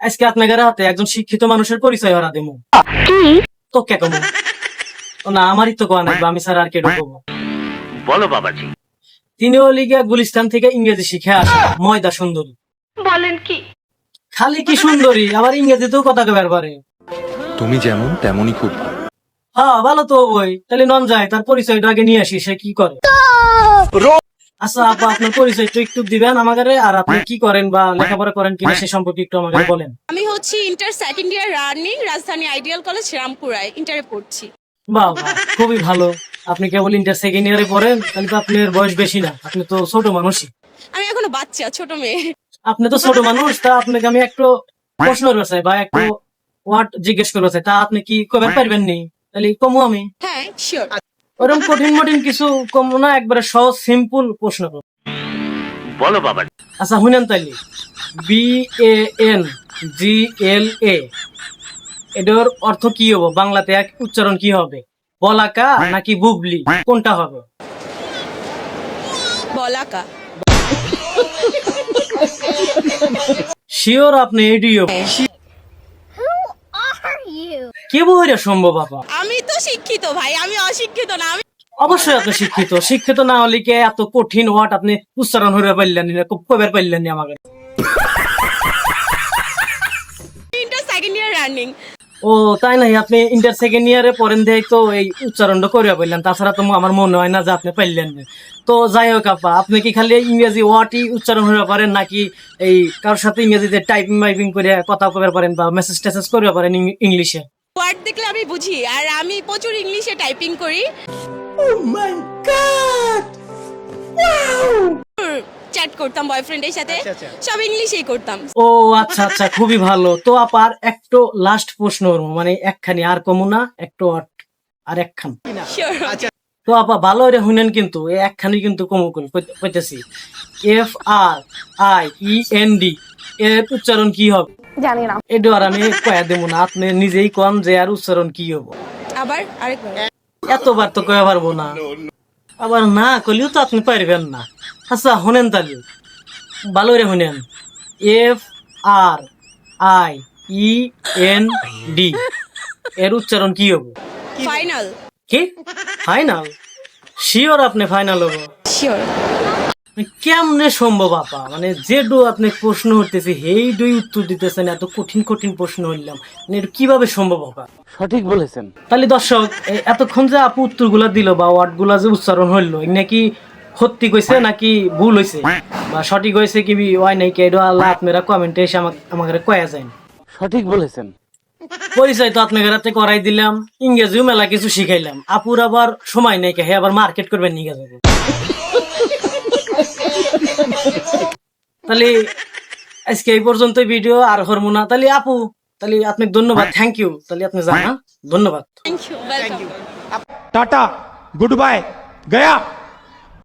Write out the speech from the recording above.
আজকে আপনাদের হাতে একজন শিক্ষিত মানুষের পরিচয় হারা দেবো। তো কে কমো না, আমারই তো কোয়া নাই, আমি স্যার আর কে ঢুকবো। বলো বাবাজি। তিনি হলি গিয়া গুলিস্তান থেকে ইংরেজি শিখে আসে, ময়দা সুন্দরী। বলেন কি? খালি কি সুন্দরী, আবার ইংরেজিতেও কথা কবার পারে। তুমি যেমন তেমনই খুব ভালো। হ্যাঁ ভালো তো বই, তাহলে নন যায় তার পরিচয়টা আগে নিয়ে আসি, সে কি করে। আচ্ছা আপা, আপনার পরিচয়টা একটু দিবেন আমাকে, আর আপনি কি করেন বা লেখাপড়া করেন কিনা সে সম্পর্কে একটু আমাকে বলেন। আমি হচ্ছে ইন্টার সেকেন্ড ইয়ার রানিং, রাজধানী আইডিয়াল কলেজ রামপুরায় ইন্টারে পড়ছি। বাহ বাহ, খুবই ভালো। আপনি কেবল ইন্টার সেকেন্ড ইয়ারে পড়েন, তাহলে তো আপনার বয়স বেশি না, আপনি তো ছোট মানুষই। আমি এখনো বাচ্চা, ছোট মেয়ে। আপনি তো ছোট মানুষ, তা আপনাকে আমি একটু প্রশ্ন করতে বা একটু ওয়ার্ড জিজ্ঞেস করতে চাই, তা আপনি কি কবে পারবেন নি? তাহলে কমু আমি। হ্যাঁ শিওর। ওরকম কঠিন মঠিন কিছু কমু না, একবারে সহজ সিম্পল প্রশ্ন করব। বলো বাবাজি। আচ্ছা শুনেন তাইলে, BANGLA এটার অর্থ কি হবে বাংলাতে, এক উচ্চারণ কি হবে? বলাকা নাকি বুবলি, কোনটা হবে? বলাকা। শিওর আপনি এডিও কে বইরা সম্ভব আপা? আমি তো শিক্ষিত ভাই, আমি অশিক্ষিত না। আমি অবশ্যই আপনি শিক্ষিত, শিক্ষিত না হলে কি এত কঠিন ওয়ার্ড আপনি উচ্চারণ হয়ে পারলেন না, কবে পারলেন না আমাকে? Inter second year running. ও তাই নাই, আপনি ইন্টার সেকেন্ড ইয়ারে পড়েন দেয় তো এই উচ্চারণটা করে পারলেন, তাছাড়া তো আমার মনে হয় না যে আপনি পারলেন না। তো যাই হোক আপা, আপনি কি খালি ইংরেজি ওয়ার্ডই উচ্চারণ হয়ে পারেন, নাকি এই কারোর সাথে ইংরেজিতে টাইপিং মাইপিং করে কথা কবে পারেন বা মেসেজ টেসেজ করে পারেন ইংলিশে? ওয়ার্ড দেখলে আমি বুঝি, আর আমি প্রচুর ইংলিশে টাইপিং করি। চ্যাট করতাম বয়ফ্রেন্ডের সাথে, সব ইংলিশেই করতাম। ও আচ্ছা আচ্ছা, খুবই ভালো। তো আপা আর একটু লাস্ট প্রশ্ন করবো, মানে একখানি আর কমু না, একটু আর একখান। শিওর। তো আপা ভালো করে শুনেন, কিন্তু এই একখানি কিন্তু কমু কইতেছি। FRIEND এর উচ্চারণ কি হবে? জানি না। এটা আর আমি কয়া দেবো না, আপনি নিজেই কন যে আর উচ্চারণ কি হবে। আবার আরেকবার। এতবার তো কয়া পারবো না, আবার না কইলেও তো আপনি পারবেন না। আচ্ছা শুনেন তাহলে, ভালো করে শুনেন। FRIEND এর উচ্চারণ কি হবে? ফাইনাল। কি ফাইনাল? শিওর আপনি ফাইনাল হবো? শিওর। কেমনে সম্ভব আপা, মানে যে আপনি প্রশ্ন উঠতেছে এই দুই উত্তর দিতেছেন, এত কঠিন কঠিন প্রশ্ন হইলাম, মানে এটা কিভাবে সম্ভব আপা? সঠিক বলেছেন। তাহলে দর্শক, এতক্ষণ যে আপু উত্তর গুলা দিল বা ওয়ার্ড গুলা যে উচ্চারণ হইলো, নাকি সত্যি কইছে নাকি ভুল হয়েছে বা সঠিক হয়েছে কি ওয়াই নাকি, এটা আল্লাহ আপনারা কমেন্টে এসে আমাকে কয়া যায়। সঠিক বলেছেন। পরিচয় তো আপনাদের হাতে করাই দিলাম, ইংরেজিও মেলা কিছু শিখাইলাম, আপুর আবার সময় নেই, হে আবার মার্কেট করবেন নিয়ে যাবে। তাহলে আজকে এই পর্যন্ত ভিডিও আর করবো না। তাহলে আপু, তাহলে আপনাকে ধন্যবাদ, থ্যাংক ইউ। তাহলে আপনি যান, ধন্যবাদ। Thank you, welcome. Tata good bye गया।